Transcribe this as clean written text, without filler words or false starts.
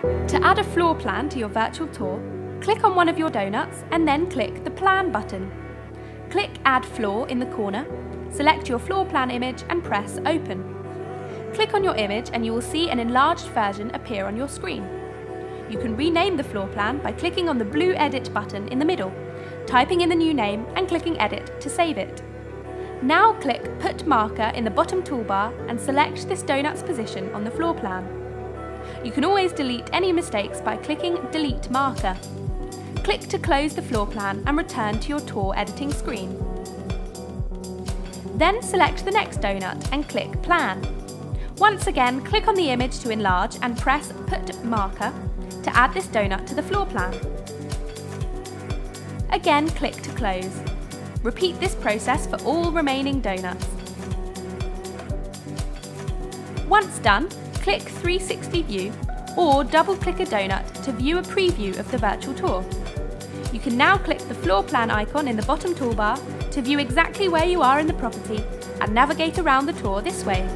To add a floor plan to your virtual tour, click on one of your donuts and then click the Plan button. Click Add Floor in the corner, select your floor plan image and press Open. Click on your image and you will see an enlarged version appear on your screen. You can rename the floor plan by clicking on the blue Edit button in the middle, typing in the new name and clicking Edit to save it. Now click Put Marker in the bottom toolbar and select this donut's position on the floor plan. You can always delete any mistakes by clicking Delete Marker. Click to close the floor plan and return to your tour editing screen. Then select the next donut and click Plan. Once again, click on the image to enlarge and press Put Marker to add this donut to the floor plan. Again, click to close. Repeat this process for all remaining donuts. Once done, click 360 View or double-click a donut to view a preview of the virtual tour. You can now click the floor plan icon in the bottom toolbar to view exactly where you are in the property and navigate around the tour this way.